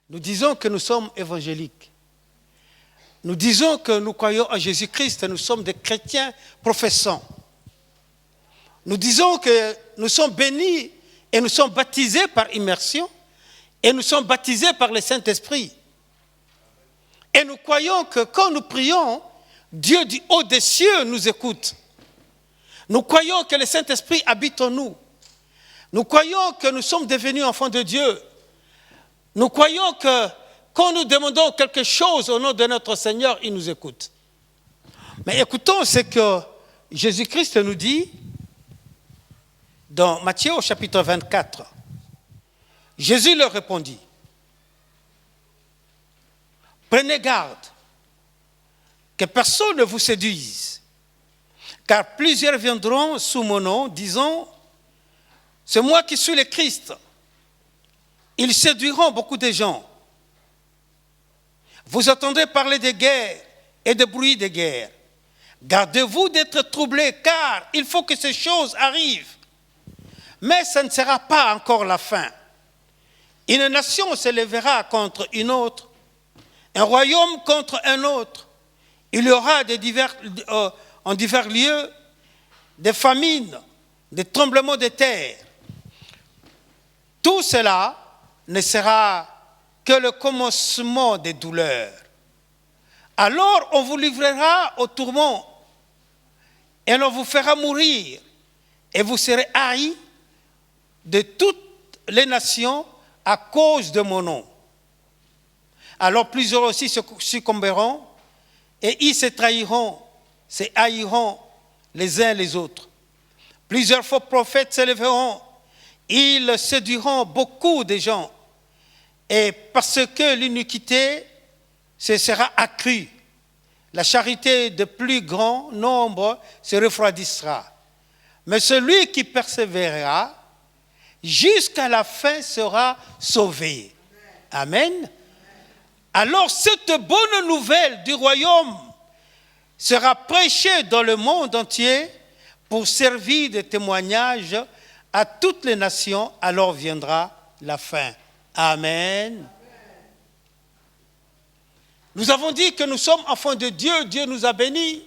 Nous disons que nous sommes évangéliques. Nous disons que nous croyons en Jésus-Christ, nous sommes des chrétiens professants. Nous disons que nous sommes bénis et nous sommes baptisés par immersion et nous sommes baptisés par le Saint-Esprit. Et nous croyons que quand nous prions, Dieu du haut des cieux nous écoute. Nous croyons que le Saint-Esprit habite en nous. Nous croyons que nous sommes devenus enfants de Dieu. Nous croyons que quand nous demandons quelque chose au nom de notre Seigneur, il nous écoute. Mais écoutons ce que Jésus-Christ nous dit dans Matthieu au chapitre 24. Jésus leur répondit, « Prenez garde que personne ne vous séduise, car plusieurs viendront sous mon nom, disant, « C'est moi qui suis le Christ. » Ils séduiront beaucoup de gens. Vous entendrez parler de guerre et de bruit de guerre. Gardez-vous d'être troublés, car il faut que ces choses arrivent. Mais ce ne sera pas encore la fin. Une nation se lèvera contre une autre, un royaume contre un autre. Il y aura en divers lieux des famines, des tremblements de terre. Tout cela ne sera que le commencement des douleurs. Alors on vous livrera au tourment et l'on vous fera mourir et vous serez haïs de toutes les nations à cause de mon nom. Alors plusieurs aussi succomberont et ils se trahiront, se haïront les uns les autres. Plusieurs faux prophètes s'élèveront, ils séduiront beaucoup de gens. Et parce que l'iniquité se sera accrue, la charité de plus grand nombre se refroidira. Mais celui qui persévérera jusqu'à la fin sera sauvé. Amen. Alors cette bonne nouvelle du royaume sera prêchée dans le monde entier pour servir de témoignage à toutes les nations. Alors viendra la fin. Amen. Nous avons dit que nous sommes enfants de Dieu, Dieu nous a bénis.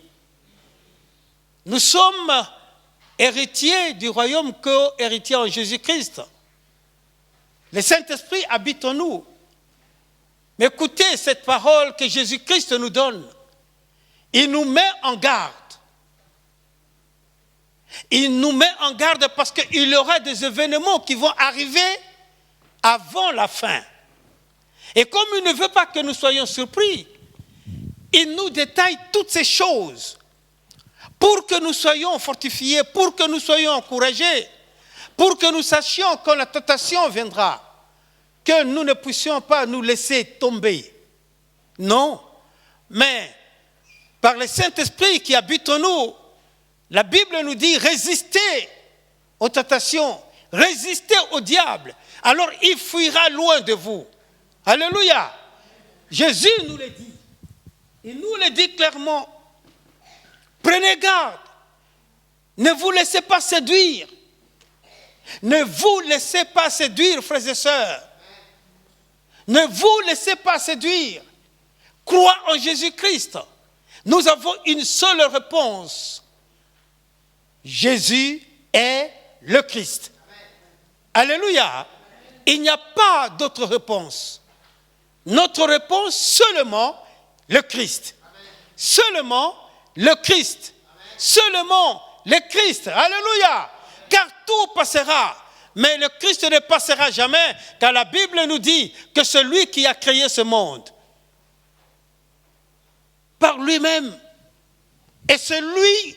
Nous sommes héritiers du royaume co-héritiers en Jésus-Christ. Le Saint-Esprit habite en nous. Mais écoutez cette parole que Jésus-Christ nous donne. Il nous met en garde. Il nous met en garde parce qu'il y aura des événements qui vont arriver avant la fin. Et comme il ne veut pas que nous soyons surpris, il nous détaille toutes ces choses pour que nous soyons fortifiés, pour que nous soyons encouragés, pour que nous sachions quand la tentation viendra, que nous ne puissions pas nous laisser tomber. Non, mais par le Saint-Esprit qui habite en nous, la Bible nous dit résistez aux tentations, résistez au diable, alors il fuira loin de vous. Alléluia. Jésus nous le dit. Il nous le dit clairement. Prenez garde. Ne vous laissez pas séduire. Ne vous laissez pas séduire, frères et sœurs. Ne vous laissez pas séduire. Crois en Jésus-Christ. Nous avons une seule réponse. Jésus est le Christ. Alléluia. Il n'y a pas d'autre réponse. Notre réponse, seulement le Christ. Seulement le Christ. Seulement le Christ. Alléluia. Car tout passera. Mais le Christ ne passera jamais, car la Bible nous dit que celui qui a créé ce monde, par lui-même, est celui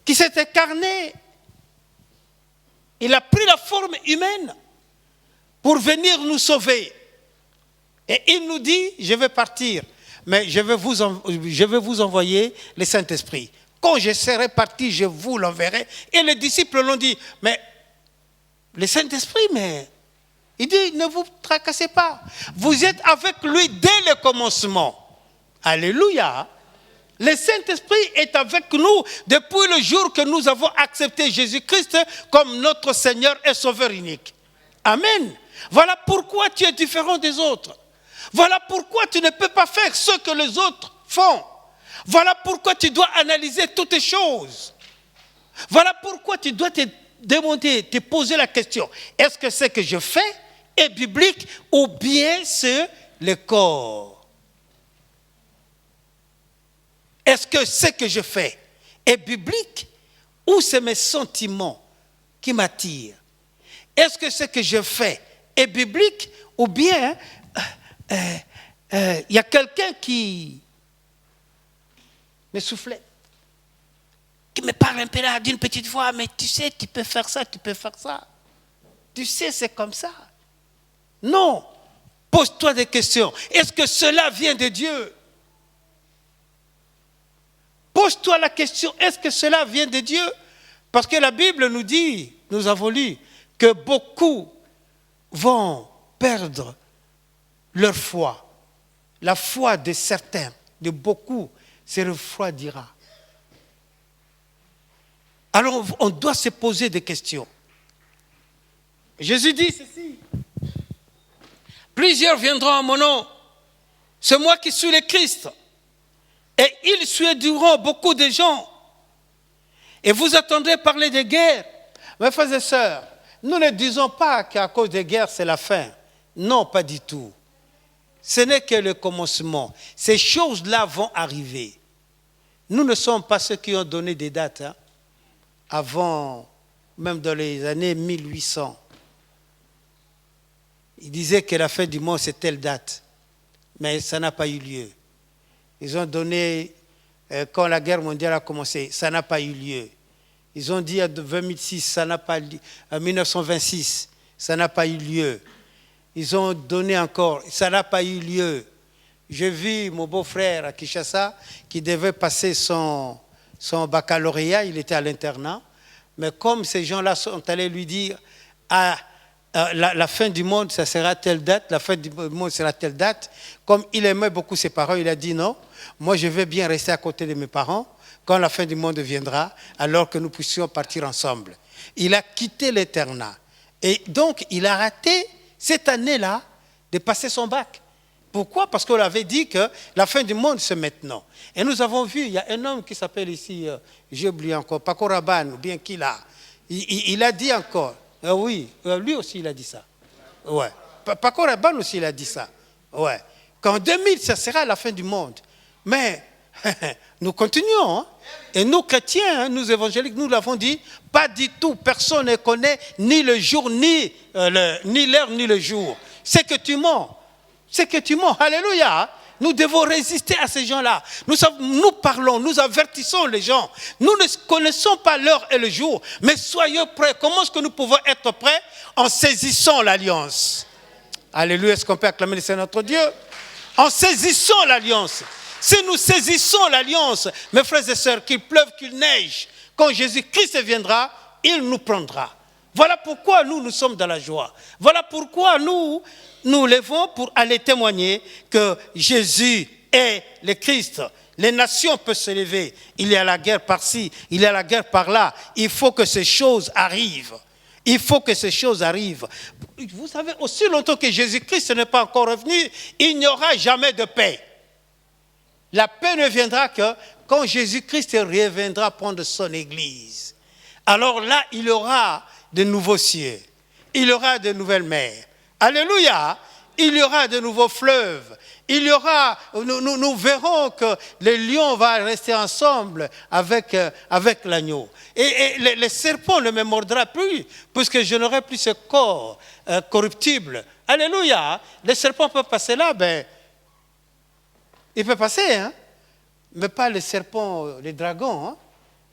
qui s'est incarné. Il a pris la forme humaine pour venir nous sauver. Et il nous dit, je vais partir, mais je vais vous envoyer le Saint-Esprit. Quand je serai parti, je vous l'enverrai. Et les disciples l'ont dit, mais le Saint-Esprit, mais il dit, ne vous tracassez pas. Vous êtes avec lui dès le commencement. Alléluia. Le Saint-Esprit est avec nous depuis le jour que nous avons accepté Jésus-Christ comme notre Seigneur et Sauveur unique. Amen. Voilà pourquoi tu es différent des autres. Voilà pourquoi tu ne peux pas faire ce que les autres font. Voilà pourquoi tu dois analyser toutes les choses. Voilà pourquoi tu dois te demander, te poser la question. Est-ce que ce que je fais est biblique ou bien c'est le corps? Est-ce que ce que je fais est biblique ou c'est mes sentiments qui m'attirent? Est-ce que ce que je fais est biblique ou bien il y a quelqu'un qui me soufflait, qui me parle un peu là d'une petite voix, mais tu sais, tu peux faire ça, tu peux faire ça. Tu sais, c'est comme ça. Non. Pose-toi des questions. Est-ce que cela vient de Dieu? Pose-toi la question, est-ce que cela vient de Dieu? Parce que la Bible nous dit, nous avons lu, que beaucoup vont perdre leur foi. La foi de certains, de beaucoup, se refroidira. Alors on doit se poser des questions. Jésus dit ceci. Plusieurs viendront à mon nom. C'est moi qui suis le Christ. Et ils séduiront beaucoup de gens. Et vous attendrez parler de guerre. Mes frères et sœurs, nous ne disons pas qu'à cause des guerres, c'est la fin. Non, pas du tout. Ce n'est que le commencement. Ces choses-là vont arriver. Nous ne sommes pas ceux qui ont donné des dates. Avant, même dans les années 1800. Ils disaient que la fin du monde, c'est telle date. Mais ça n'a pas eu lieu. Ils ont donné, quand la guerre mondiale a commencé, ça n'a pas eu lieu. Ils ont dit en 2006, ça n'a pas lieu. En 1926, ça n'a pas eu lieu. Ils ont donné encore, ça n'a pas eu lieu. J'ai vu mon beau-frère à Kinshasa qui devait passer son baccalauréat, il était à l'internat. Mais comme ces gens-là sont allés lui dire, la fin du monde, ça sera telle date, la fin du monde sera telle date. Comme il aimait beaucoup ses parents, il a dit non, moi je vais bien rester à côté de mes parents quand la fin du monde viendra, alors que nous puissions partir ensemble. Il a quitté l'internat. Et donc, il a raté cette année-là de passer son bac. Pourquoi? Parce qu'on avait dit que la fin du monde, c'est maintenant. Et nous avons vu, il y a un homme qui s'appelle ici, j'ai oublié encore, Paco Rabanne, ou bien qui l'a. Il a dit encore, oui, lui aussi il a dit ça. Ouais. Paco Rabanne aussi il a dit ça. Ouais. Qu'en 2000, ça sera la fin du monde. Mais nous continuons. Hein? Et nous chrétiens, nous évangéliques, nous l'avons dit, pas du tout. Personne ne connaît ni le jour, ni l'heure, ni le jour. C'est que tu mens. C'est que tu mens. Alléluia. Nous devons résister à ces gens-là. Nous parlons, nous avertissons les gens. Nous ne connaissons pas l'heure et le jour, mais soyons prêts. Comment est-ce que nous pouvons être prêts? En saisissant l'alliance. Alléluia. Est-ce qu'on peut acclamer le Seigneur notre Dieu? En saisissant l'alliance. Si nous saisissons l'alliance, mes frères et sœurs, qu'il pleuve, qu'il neige, quand Jésus-Christ viendra, il nous prendra. Voilà pourquoi nous sommes dans la joie. Voilà pourquoi nous levons pour aller témoigner que Jésus est le Christ. Les nations peuvent se lever. Il y a la guerre par-ci, il y a la guerre par-là. Il faut que ces choses arrivent. Il faut que ces choses arrivent. Vous savez, aussi longtemps que Jésus-Christ n'est pas encore revenu, il n'y aura jamais de paix. La paix ne viendra que quand Jésus-Christ reviendra prendre son Église. Alors là, il y aura de nouveaux cieux. Il y aura de nouvelles mers. Alléluia. Il y aura de nouveaux fleuves. Il y aura, nous verrons que les lions vont rester ensemble avec l'agneau. Et le serpent ne me mordra plus, puisque je n'aurai plus ce corps corruptible. Alléluia. Le serpent peut passer là, ben, il peut passer, hein? Mais pas les serpents, les dragons. Hein?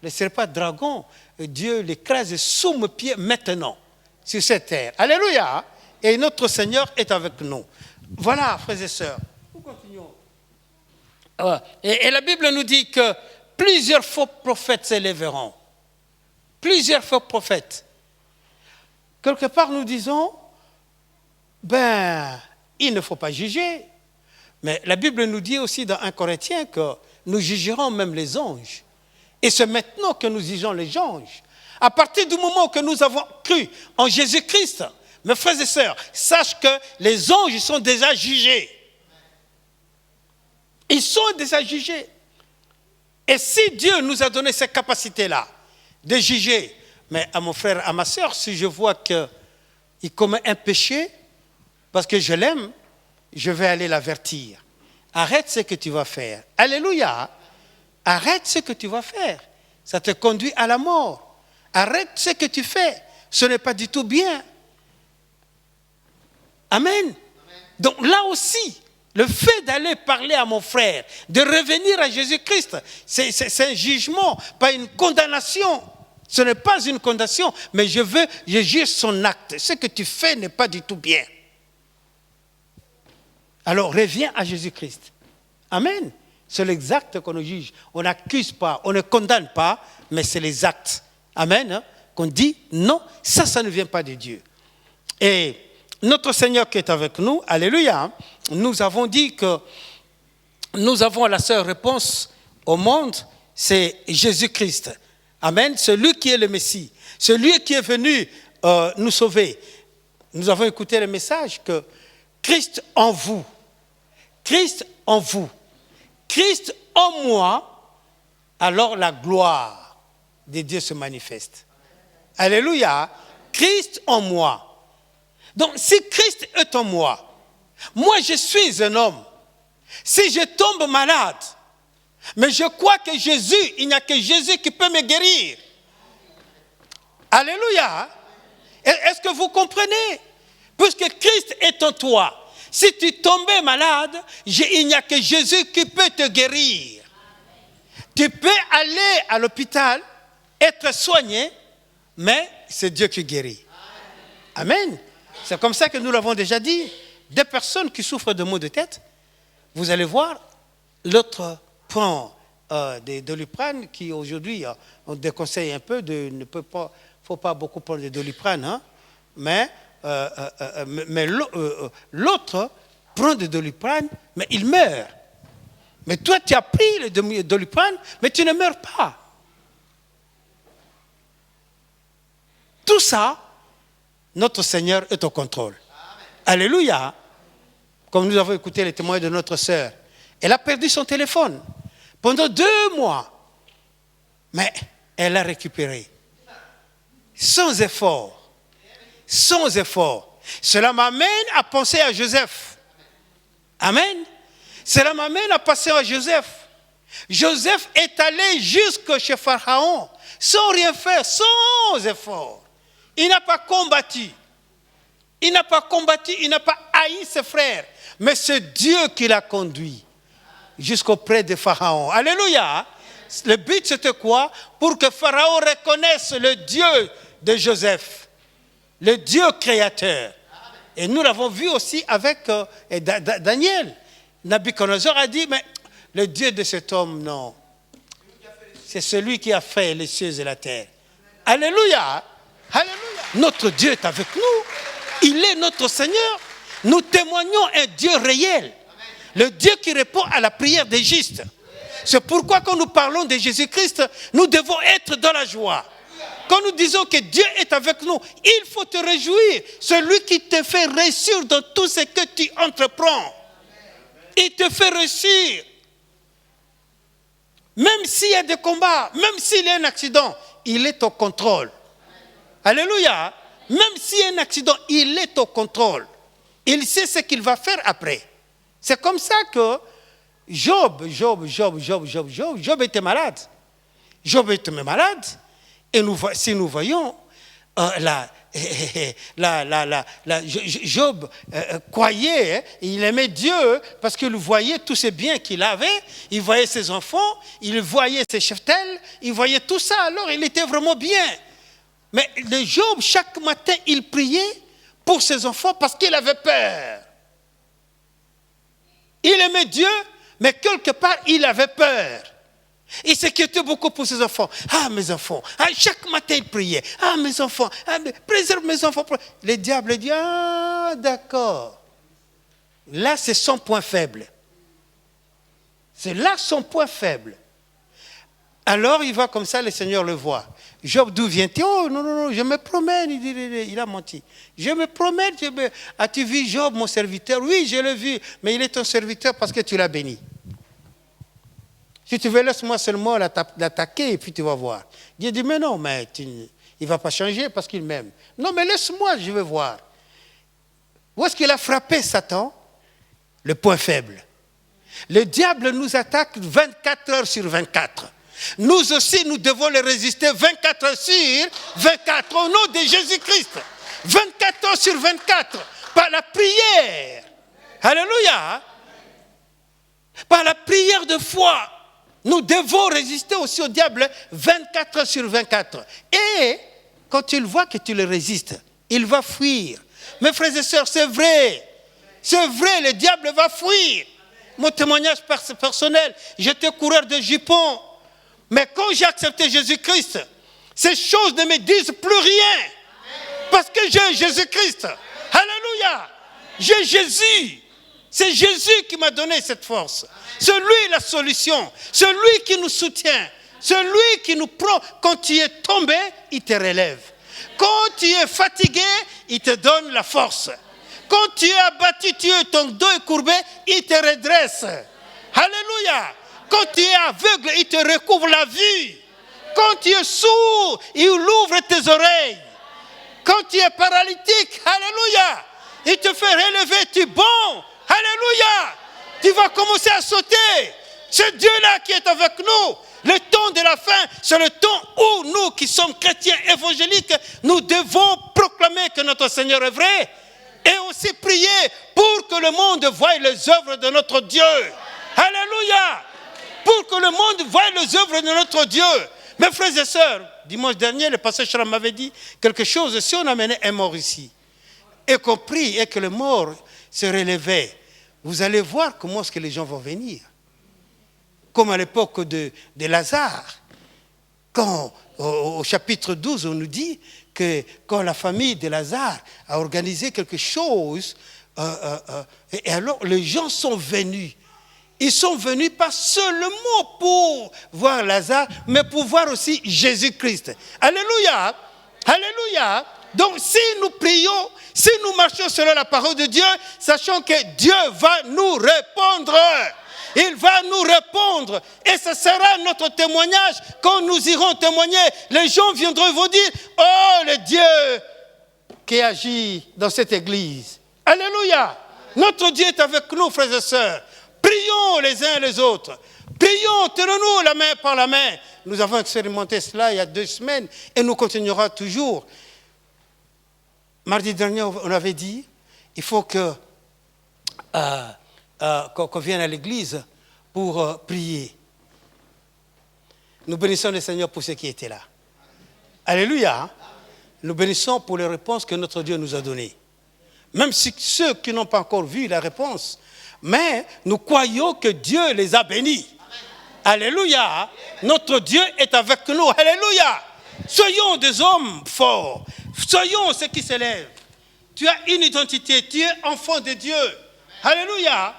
Les serpents dragons, Dieu l'écrase sous mes pieds maintenant, sur cette terre. Alléluia. Et notre Seigneur est avec nous. Voilà, frères et sœurs. Nous continuons. Et la Bible nous dit que plusieurs faux prophètes s'élèveront. Plusieurs faux prophètes. Quelque part, nous disons, il ne faut pas juger. Mais la Bible nous dit aussi dans 1 Corinthiens que nous jugerons même les anges. Et c'est maintenant que nous jugeons les anges. À partir du moment que nous avons cru en Jésus-Christ, Mes frères et sœurs, sache que les anges sont déjà jugés. Ils sont déjà jugés. Et si Dieu nous a donné cette capacité-là de juger, mais à mon frère, à ma sœur, si je vois qu'il commet un péché, parce que je l'aime, je vais aller l'avertir. Arrête ce que tu vas faire. Alléluia. Arrête ce que tu vas faire. Ça te conduit à la mort. Arrête ce que tu fais. Ce n'est pas du tout bien. Amen. Donc là aussi, le fait d'aller parler à mon frère, de revenir à Jésus-Christ, c'est un jugement, pas une condamnation. Ce n'est pas une condamnation, mais je juge son acte. Ce que tu fais n'est pas du tout bien. Alors reviens à Jésus-Christ. Amen. C'est les actes qu'on nous juge. On n'accuse pas, on ne condamne pas, mais c'est les actes. Amen. Hein? Qu'on dit non, ça ne vient pas de Dieu. Et notre Seigneur qui est avec nous, alléluia, nous avons dit que nous avons la seule réponse au monde, c'est Jésus-Christ. Amen. Celui qui est le Messie, celui qui est venu nous sauver. Nous avons écouté le message que Christ en vous, Christ en vous, Christ en moi, alors la gloire de Dieu se manifeste. Alléluia. Christ en moi. Donc si Christ est en moi, moi je suis un homme. Si je tombe malade, mais je crois que Jésus, il n'y a que Jésus qui peut me guérir. Alléluia. Est-ce que vous comprenez? Puisque Christ est en toi. Si tu tombais malade, il n'y a que Jésus qui peut te guérir. Tu peux aller à l'hôpital, être soigné, mais c'est Dieu qui guérit. Amen. C'est comme ça que nous l'avons déjà dit. Des personnes qui souffrent de maux de tête, vous allez voir, l'autre prend des Doliprane, qui aujourd'hui, on déconseille un peu, faut pas beaucoup prendre des Doliprane, hein, mais l'autre prend des Doliprane, mais il meurt. Mais toi, tu as pris le Doliprane, mais tu ne meurs pas. Tout ça, notre Seigneur est au contrôle. Amen. Alléluia. Comme nous avons écouté les témoins de notre sœur. Elle a perdu son téléphone pendant 2 mois. Mais elle a récupéré. Sans effort. Sans effort. Cela m'amène à penser à Joseph. Amen. Cela m'amène à penser à Joseph. Joseph est allé jusque chez Pharaon sans rien faire, sans effort. Il n'a pas combattu. Il n'a pas combattu, il n'a pas haï ses frères. Mais c'est Dieu qui l'a conduit jusqu'auprès de Pharaon. Alléluia. Le but c'était quoi? Pour que Pharaon reconnaisse le Dieu de Joseph. Le Dieu créateur. Et nous l'avons vu aussi avec Daniel. Nabuchodonosor a dit, mais le Dieu de cet homme, non. C'est celui qui a fait les cieux et la terre. Alléluia. Alléluia. Notre Dieu est avec nous. Il est notre Seigneur. Nous témoignons un Dieu réel. Le Dieu qui répond à la prière des justes. C'est pourquoi quand nous parlons de Jésus-Christ, nous devons être dans la joie. Quand nous disons que Dieu est avec nous, il faut te réjouir. Celui qui te fait réussir dans tout ce que tu entreprends. Il te fait réussir. Même s'il y a des combats, même s'il y a un accident, il est au contrôle. Alléluia. Même s'il y a un accident, il est au contrôle. Il sait ce qu'il va faire après. C'est comme ça que Job était malade. Job était malade. Et si nous voyons, Job croyait, il aimait Dieu parce qu'il voyait tous ces biens qu'il avait, il voyait ses enfants, il voyait ses cheptels, il voyait tout ça. Alors il était vraiment bien. Mais le Job, chaque matin, il priait pour ses enfants parce qu'il avait peur. Il aimait Dieu, mais quelque part, il avait peur. Il s'inquiétait beaucoup pour ses enfants. Ah, mes enfants. Ah, chaque matin, il priait. Ah, mes enfants. Ah, préserve mes enfants. Le diable dit, ah, d'accord. Là, c'est son point faible. C'est là son point faible. Alors, il va comme ça, le Seigneur le voit. Job, d'où viens-tu? Oh, non, non, non, je me promène. Il a menti. Je me promène. As-tu vu Job, mon serviteur? Oui, je l'ai vu. Mais il est ton serviteur parce que tu l'as béni. Si tu veux, laisse-moi seulement l'attaquer et puis tu vas voir. Dieu dit, mais non, mais il ne va pas changer parce qu'il m'aime. Non, mais laisse-moi, je vais voir. Où est-ce qu'il a frappé Satan? Le point faible. Le diable nous attaque 24 heures sur 24. Nous aussi, nous devons le résister 24 heures sur 24 au nom de Jésus-Christ. 24 heures sur 24 par la prière. Alléluia. Par la prière de foi. Nous devons résister aussi au diable 24 heures sur 24. Et quand il voit que tu le résistes, il va fuir. Mes frères et sœurs, c'est vrai. C'est vrai, le diable va fuir. Mon témoignage personnel, j'étais coureur de jupons. Mais quand j'ai accepté Jésus-Christ, ces choses ne me disent plus rien. Parce que j'ai Jésus-Christ. Alléluia. J'ai Jésus. C'est Jésus qui m'a donné cette force. C'est lui la solution. C'est lui qui nous soutient. C'est lui qui nous prend. Quand tu es tombé, il te relève. Quand tu es fatigué, il te donne la force. Quand tu es abattu, ton dos est courbé, il te redresse. Alléluia. Quand tu es aveugle, il te recouvre la vue. Quand tu es sourd, il ouvre tes oreilles. Quand tu es paralytique, alléluia, il te fait relever, tu es bon. Alléluia. Tu vas commencer à sauter. C'est Dieu-là qui est avec nous. Le temps de la fin, c'est le temps où nous qui sommes chrétiens évangéliques, nous devons proclamer que notre Seigneur est vrai et aussi prier pour que le monde voie les œuvres de notre Dieu. Alléluia. Pour que le monde voie les œuvres de notre Dieu. Mes frères et sœurs, dimanche dernier, le pasteur Charam m'avait dit quelque chose. Si on amenait un mort ici et qu'on prie et que le mort se relevait, vous allez voir comment est-ce que les gens vont venir. Comme à l'époque de Lazare, quand au chapitre 12, on nous dit que quand la famille de Lazare a organisé quelque chose, et alors les gens sont venus. Ils sont venus pas seulement pour voir Lazare, mais pour voir aussi Jésus-Christ. Alléluia! Alléluia! Donc si nous prions, si nous marchons selon la parole de Dieu, sachant que Dieu va nous répondre. Il va nous répondre. Et ce sera notre témoignage. Quand nous irons témoigner, les gens viendront vous dire, oh le Dieu qui agit dans cette église. Alléluia! Notre Dieu est avec nous, frères et sœurs. Prions les uns les autres. Prions, tenons-nous la main par la main. Nous avons expérimenté cela il y a 2 semaines et nous continuerons toujours. Mardi dernier, on avait dit, il faut que qu'on vienne à l'église pour prier. Nous bénissons le Seigneur pour ceux qui étaient là. Alléluia. Nous bénissons pour les réponses que notre Dieu nous a données. Même si ceux qui n'ont pas encore vu la réponse, mais nous croyons que Dieu les a bénis. Alléluia. Notre Dieu est avec nous. Alléluia. Soyons des hommes forts. Soyons ceux qui s'élèvent. Tu as une identité. Tu es enfant de Dieu. Alléluia.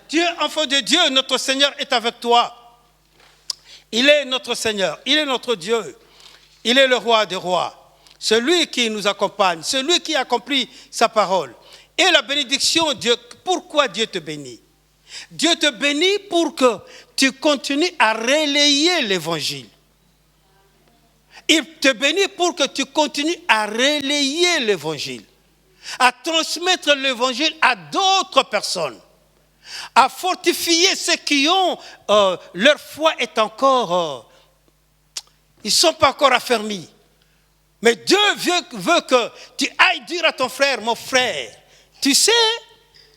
Tu es enfant de Dieu. Notre Seigneur est avec toi. Il est notre Seigneur. Il est notre Dieu. Il est le roi des rois. Celui qui nous accompagne. Celui qui accomplit sa parole. Et la bénédiction, Dieu, pourquoi Dieu te bénit? Dieu te bénit pour que tu continues à relayer l'évangile. Il te bénit pour que tu continues à relayer l'évangile, à transmettre l'évangile à d'autres personnes, à fortifier ceux qui ont, leur foi est encore, ils ne sont pas encore affermis. Mais Dieu veut que tu ailles dire à ton frère, mon frère, tu sais,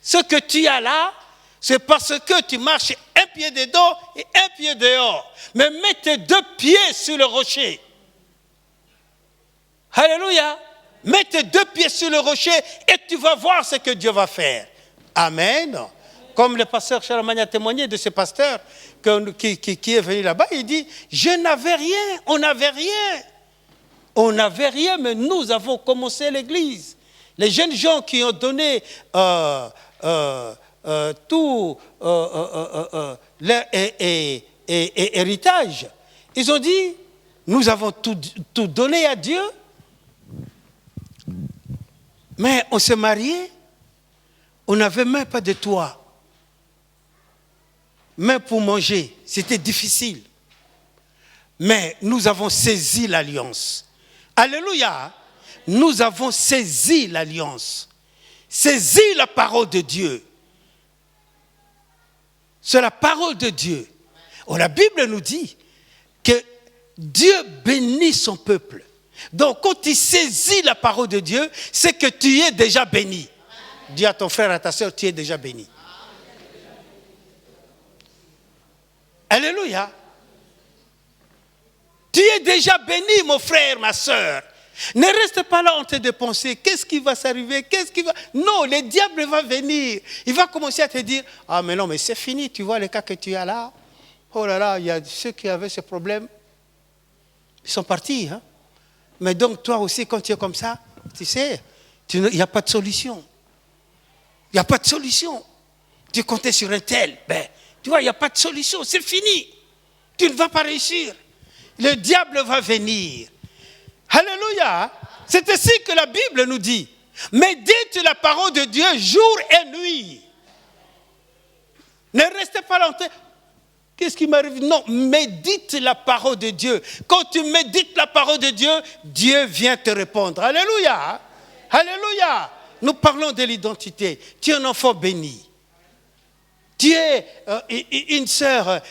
ce que tu as là, c'est parce que tu marches un pied dedans et un pied dehors. Mais mets tes 2 pieds sur le rocher. Alléluia. Mets tes 2 pieds sur le rocher et tu vas voir ce que Dieu va faire. Amen. Comme le pasteur Charlemagne a témoigné de ce pasteur qui est venu là-bas, il dit, je n'avais rien, on n'avait rien. On n'avait rien, mais nous avons commencé l'église. Les jeunes gens qui ont donné tout leur héritage, ils ont dit, nous avons tout donné à Dieu, mais on s'est mariés, on n'avait même pas de toit. Même pour manger, c'était difficile. Mais nous avons saisi l'alliance. Alléluia! Nous avons saisi l'alliance. Saisi la parole de Dieu. C'est la parole de Dieu. Oh, la Bible nous dit que Dieu bénit son peuple. Donc, quand tu saisis la parole de Dieu, c'est que tu es déjà béni. Dis à ton frère, à ta soeur, tu es déjà béni. Alléluia. Tu es déjà béni, mon frère, ma soeur. Ne reste pas là en train de penser, qu'est-ce qui va s'arriver, Non, le diable va venir. Il va commencer à te dire, ah mais non, mais c'est fini, tu vois les cas que tu as là. Oh là là, il y a ceux qui avaient ce problème. Ils sont partis. Hein? Mais donc toi aussi, quand tu es comme ça, tu sais, il n'y a pas de solution. Il n'y a pas de solution. Tu comptais sur un tel, ben, tu vois, il n'y a pas de solution, c'est fini. Tu ne vas pas réussir. Le diable va venir. Alléluia. C'est ainsi que la Bible nous dit. Médite la parole de Dieu jour et nuit. Ne restez pas longtemps. Qu'est-ce qui m'arrive? Non, médite la parole de Dieu. Quand tu médites la parole de Dieu, Dieu vient te répondre. Alléluia. Alléluia. Nous parlons de l'identité. Tu es un enfant béni. Tu es une sœur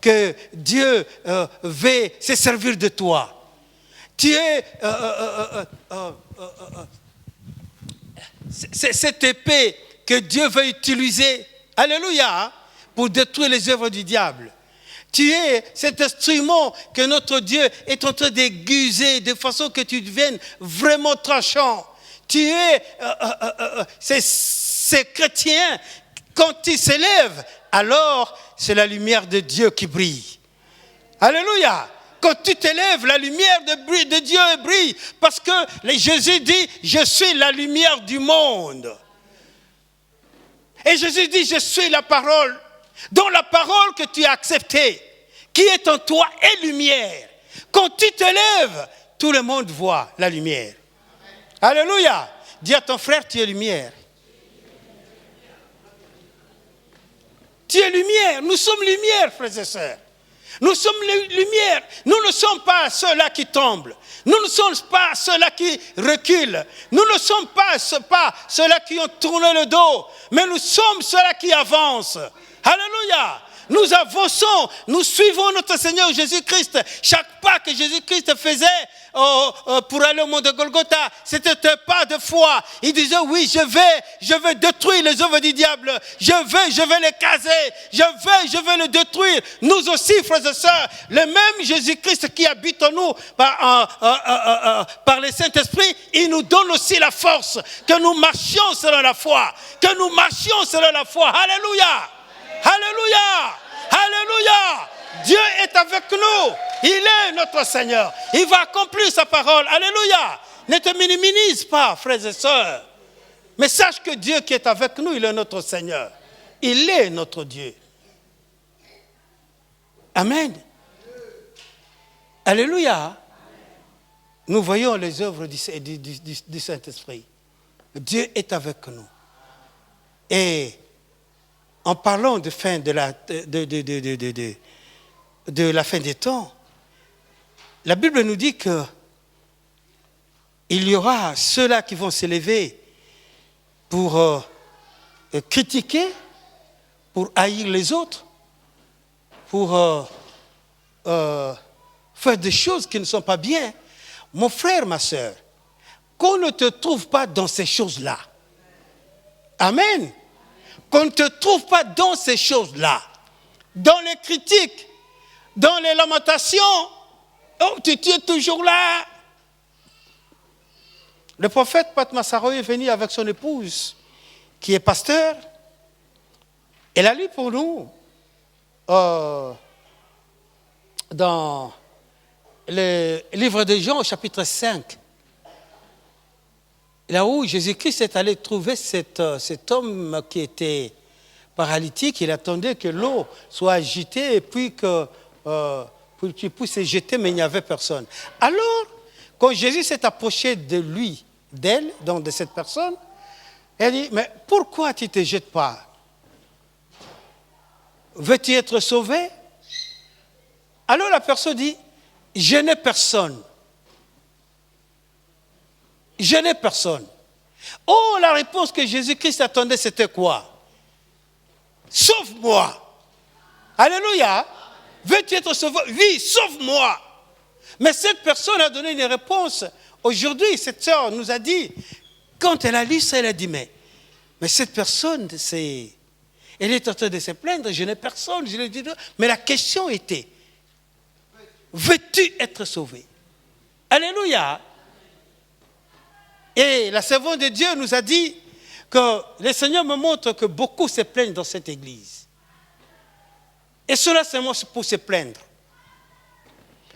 que Dieu veut se servir de toi. Tu es cette épée que Dieu veut utiliser, alléluia, pour détruire les œuvres du diable. Tu es cet instrument que notre Dieu est en train d'aiguiser de façon que tu deviennes vraiment tranchant. Tu es ces chrétiens. Quand ils s'élèvent, alors c'est la lumière de Dieu qui brille. Alléluia. Quand tu t'élèves, la lumière de Dieu brille. Parce que Jésus dit, je suis la lumière du monde. Et Jésus dit, je suis la parole. Donc la parole que tu as acceptée, qui est en toi, est lumière. Quand tu t'élèves, tout le monde voit la lumière. Alléluia. Dis à ton frère, tu es lumière. Tu es lumière. Nous sommes lumière, frères et sœurs. Nous sommes lumière. Nous ne sommes pas ceux-là qui tombent. Nous ne sommes pas ceux-là qui reculent. Nous ne sommes pas ceux-là qui ont tourné le dos. Mais nous sommes ceux-là qui avancent. Alléluia. Nous avançons. Nous suivons notre Seigneur Jésus-Christ. Chaque pas que Jésus-Christ faisait pour aller au mont de Golgotha, c'était un pas de foi. Il disait, oui, je vais détruire les œuvres du diable. Je vais les caser. Je vais les détruire. Nous aussi, frères et sœurs, le même Jésus-Christ qui habite en nous par le Saint-Esprit, il nous donne aussi la force que nous marchions selon la foi. Que nous marchions selon la foi. Alléluia. Alléluia. Alléluia. Dieu est avec nous. Il est notre Seigneur. Il va accomplir sa parole. Alléluia. Ne te minimise pas, frères et sœurs. Mais sache que Dieu qui est avec nous, il est notre Seigneur. Il est notre Dieu. Amen. Alléluia. Nous voyons les œuvres du Saint-Esprit. Dieu est avec nous. Et en parlant de fin de la fin des temps, la Bible nous dit que il y aura ceux-là qui vont s'élever pour critiquer, pour haïr les autres, pour faire des choses qui ne sont pas bien. Mon frère, ma soeur, qu'on ne te trouve pas dans ces choses-là. Amen. Qu'on ne te trouve pas dans ces choses-là. Dans les critiques, dans les lamentations, oh, tu es toujours là. Le prophète Patmasaro est venu avec son épouse, qui est pasteur. Elle a lu pour nous, dans le livre de Jean, au chapitre 5, là où Jésus-Christ est allé trouver cet homme qui était paralytique. Il attendait que l'eau soit agitée et puis que pour qu'il puisse se jeter, mais il n'y avait personne. Alors, quand Jésus s'est approché de lui, d'elle, donc de cette personne, elle dit, mais pourquoi tu ne te jettes pas? Veux-tu être sauvé? Alors la personne dit, je n'ai personne. Je n'ai personne. Oh, la réponse que Jésus-Christ attendait, c'était quoi? Sauve-moi. Alléluia. Veux-tu être sauvé? Oui, sauve-moi. Mais cette personne a donné une réponse. Aujourd'hui, cette sœur nous a dit, quand elle a lu ça, elle a dit, mais cette personne, elle est en train de se plaindre, je n'ai personne. Je lui ai dit, mais la question était, veux-tu être sauvé? Alléluia. Et la servante de Dieu nous a dit que le Seigneur me montre que beaucoup se plaignent dans cette église. Et cela, c'est moi pour se plaindre.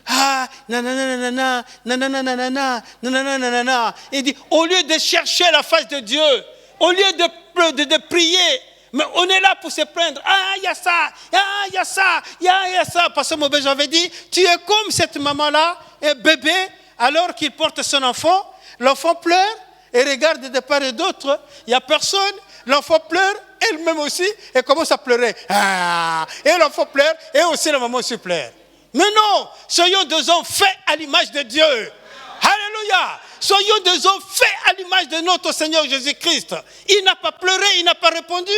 Ah, nanana, nanana, nanana, nanana, nanana. Il dit, au lieu de chercher la face de Dieu, au lieu de prier, mais on est là pour se plaindre. Ah, il y a ça, ah, il y a ça, il y a ça. Parce que mon bébé, j'avais dit, tu es comme cette maman-là, un bébé, alors qu'il porte son enfant, l'enfant pleure et regarde de part et d'autre, il n'y a personne, l'enfant pleure, elle-même aussi, et commence à pleurer. Ah, et l'enfant pleure, et aussi la maman aussi pleure. Mais non, soyons des hommes faits à l'image de Dieu. Alléluia. Soyons des hommes faits à l'image de notre Seigneur Jésus-Christ. Il n'a pas pleuré, il n'a pas répondu.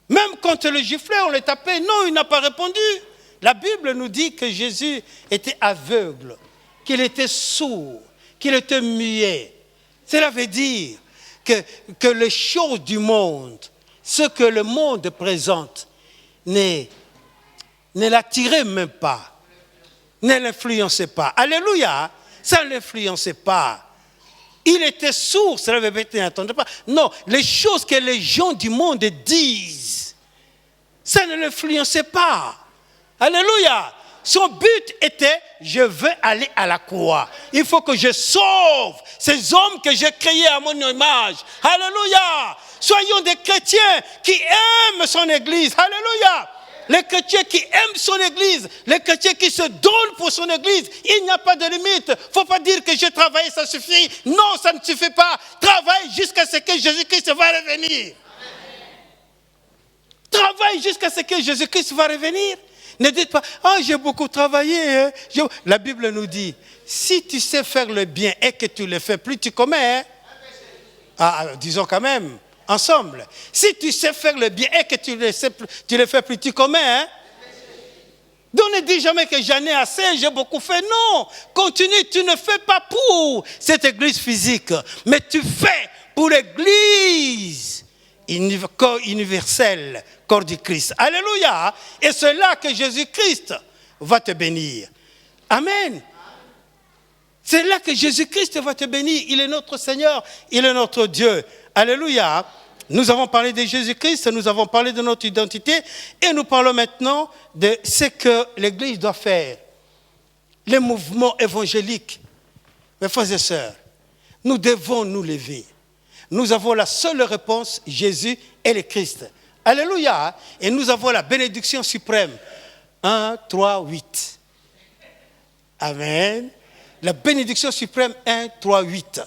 Même quand le giflait, on le tapait, non, il n'a pas répondu. La Bible nous dit que Jésus était aveugle, qu'il était sourd, qu'il était muet. Cela veut dire que les choses du monde, ce que le monde présente, ne l'attirait même pas, ne l'influençait pas. Alléluia, ça ne l'influençait pas. Il était sourd, cela veut dire qu'il n'entendait pas. Non, les choses que les gens du monde disent, ça ne l'influençait pas. Alléluia. Son but était, je veux aller à la croix. Il faut que je sauve ces hommes que j'ai créés à mon image. Alléluia. Soyons des chrétiens qui aiment son église. Alléluia. Les chrétiens qui aiment son église, les chrétiens qui se donnent pour son église, il n'y a pas de limite. Il ne faut pas dire que j'ai travaillé, ça suffit. Non, ça ne suffit pas. Travaille jusqu'à ce que Jésus-Christ va revenir. Travaille jusqu'à ce que Jésus-Christ va revenir. Ne dites pas, ah, j'ai beaucoup travaillé. Hein. La Bible nous dit, si tu sais faire le bien et que tu le fais plus, tu commets. Hein. Ah, disons quand même, ensemble. Si tu sais faire le bien et que tu le fais plus, tu commets. Hein. Donc ne dis jamais que j'en ai assez, j'ai beaucoup fait. Non, continue, tu ne fais pas pour cette église physique, mais tu fais pour l'église corps universel, corps du Christ. Alléluia. Et c'est là que Jésus-Christ va te bénir. Amen. C'est là que Jésus-Christ va te bénir. Il est notre Seigneur, il est notre Dieu. Alléluia. Nous avons parlé de Jésus-Christ, nous avons parlé de notre identité et nous parlons maintenant de ce que l'Église doit faire. Les mouvements évangéliques. Mes frères et sœurs, nous devons nous lever. Nous avons la seule réponse, Jésus et le Christ. Alléluia. Et nous avons la bénédiction suprême. 1, 3, 8. Amen. La bénédiction suprême 1, 3, 8.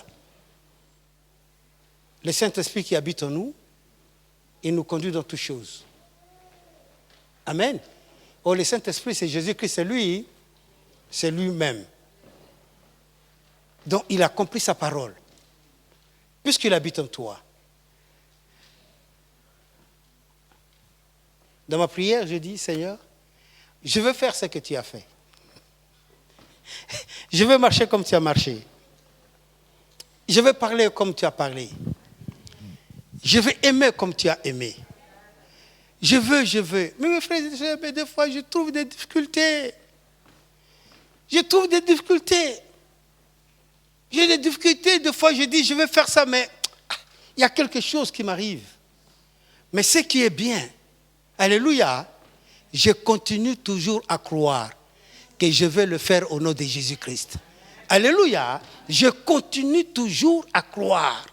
Le Saint-Esprit qui habite en nous, il nous conduit dans toutes choses. Amen. Oh, le Saint-Esprit, c'est Jésus-Christ, c'est lui-même. Donc, il accomplit sa parole, puisqu'il habite en toi. Dans ma prière, je dis, Seigneur, je veux faire ce que tu as fait. Je veux marcher comme tu as marché. Je veux parler comme tu as parlé. Je veux aimer comme tu as aimé. Je veux. Mais mes frères et sœurs, des fois, je trouve des difficultés. J'ai des difficultés, des fois, je dis, je vais faire ça, mais il y a quelque chose qui m'arrive. Mais ce qui est bien, alléluia, je continue toujours à croire que je vais le faire au nom de Jésus-Christ. Alléluia, je continue toujours à croire.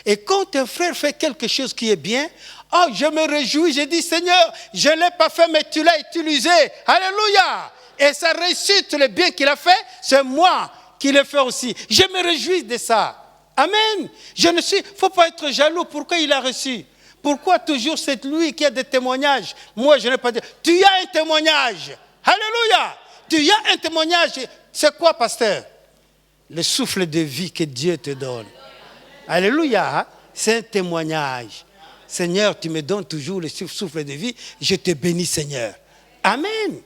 Et quand un frère fait quelque chose qui est bien, oh, je me réjouis, je dis, Seigneur, je ne l'ai pas fait, mais tu l'as utilisé. Alléluia. Et sa réussite, le bien qu'il a fait, c'est moi qui l'ai fait aussi. Je me réjouis de ça. Amen. Il ne faut pas être jaloux. Pourquoi il a reçu? Pourquoi toujours c'est lui qui a des témoignages? Moi, je n'ai pas dit. Tu as un témoignage. Alléluia. Tu as un témoignage. C'est quoi, pasteur? Le souffle de vie que Dieu te donne. Alléluia. C'est un témoignage. Seigneur, tu me donnes toujours le souffle de vie. Je te bénis, Seigneur. Amen.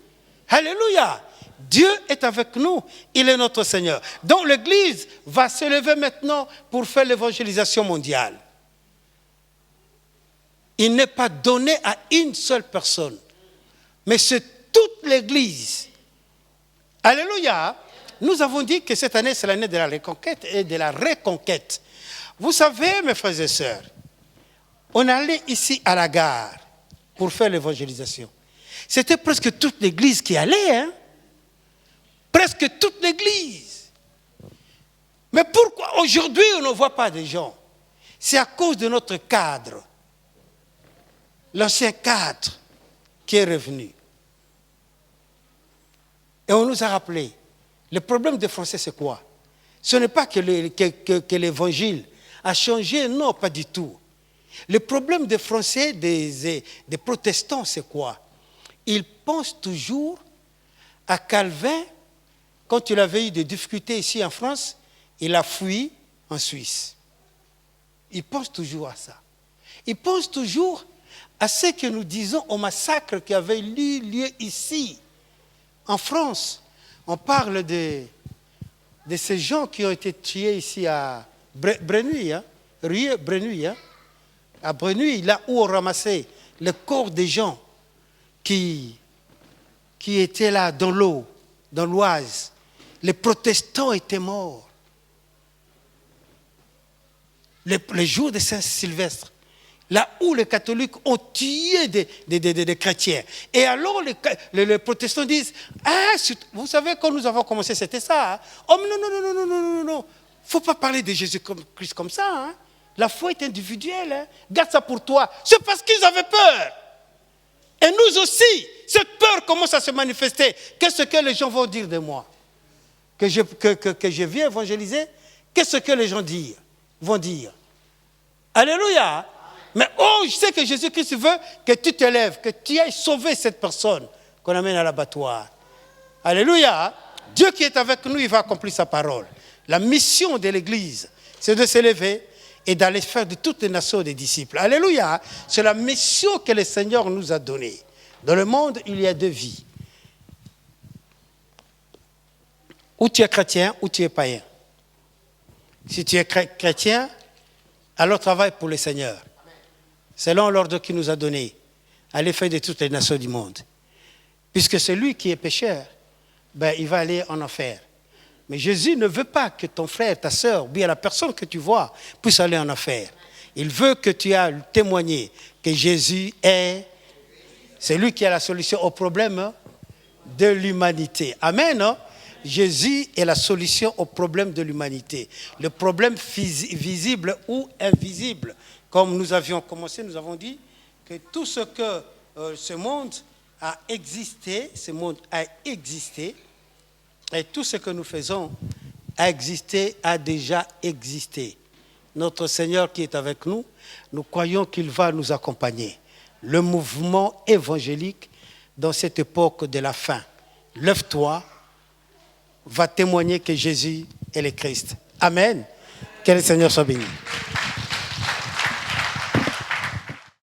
Alléluia. Dieu est avec nous. Il est notre Seigneur. Donc l'Église va se lever maintenant pour faire l'évangélisation mondiale. Il n'est pas donné à une seule personne, mais c'est toute l'Église. Alléluia. Nous avons dit que cette année, c'est l'année de la reconquête et de la reconquête. Vous savez, mes frères et sœurs, on allait ici à la gare pour faire l'évangélisation. C'était presque toute l'Église qui allait, hein? Presque toute l'Église. Mais pourquoi aujourd'hui on ne voit pas des gens? C'est à cause de notre cadre. L'ancien cadre qui est revenu. Et on nous a rappelé, le problème des Français c'est quoi? Ce n'est pas que l'évangile a changé, non, pas du tout. Le problème des Français, des protestants, c'est quoi? Ils pensent toujours à Calvin. Quand il avait eu des difficultés ici en France, il a fui en Suisse. Ils pensent toujours à ça. Ils pensent toujours à ce que nous disons au massacre qui avait eu lieu ici, en France. On parle de ces gens qui ont été tués ici à Brenouille, hein? Brenouille, hein? À Brenouille, là où on ramassait le corps des gens qui étaient là dans l'eau, dans l'Oise. Les protestants étaient morts. Les jours de Saint-Sylvestre, là où les catholiques ont tué des chrétiens. Et alors les protestants disent, ah, vous savez, quand nous avons commencé, c'était ça. Hein? Oh, non. Il ne faut pas parler de Jésus-Christ comme ça. Hein? La foi est individuelle. Hein? Garde ça pour toi. C'est parce qu'ils avaient peur. Et nous aussi, cette peur commence à se manifester. Qu'est-ce que les gens vont dire de moi? Que je viens évangéliser? Qu'est-ce que les gens vont dire? Alléluia. Mais je sais que Jésus-Christ veut que tu te lèves, que tu ailles sauver cette personne qu'on amène à l'abattoir. Alléluia. Dieu qui est avec nous, il va accomplir sa parole. La mission de l'Église, c'est de se lever et d'aller faire de toutes les nations des disciples. Alléluia. C'est la mission que le Seigneur nous a donnée. Dans le monde, il y a deux vies. Ou tu es chrétien, ou tu es païen. Si tu es chrétien, alors travaille pour le Seigneur. Selon l'ordre qu'il nous a donné. Allez faire de toutes les nations du monde. Puisque celui qui est pécheur, il va aller en enfer. Mais Jésus ne veut pas que ton frère, ta soeur, ou bien la personne que tu vois, puisse aller en enfer. Il veut que tu aies témoigné que Jésus est celui qui a la solution au problème de l'humanité. Amen, non? Jésus est la solution au problème de l'humanité. Le problème visible ou invisible. Comme nous avions commencé, nous avons dit que tout ce que ce monde a existé, et tout ce que nous faisons a déjà existé. Notre Seigneur qui est avec nous, nous croyons qu'il va nous accompagner. Le mouvement évangélique dans cette époque de la fin. Lève-toi, va témoigner que Jésus est le Christ. Amen. Que le Seigneur soit béni.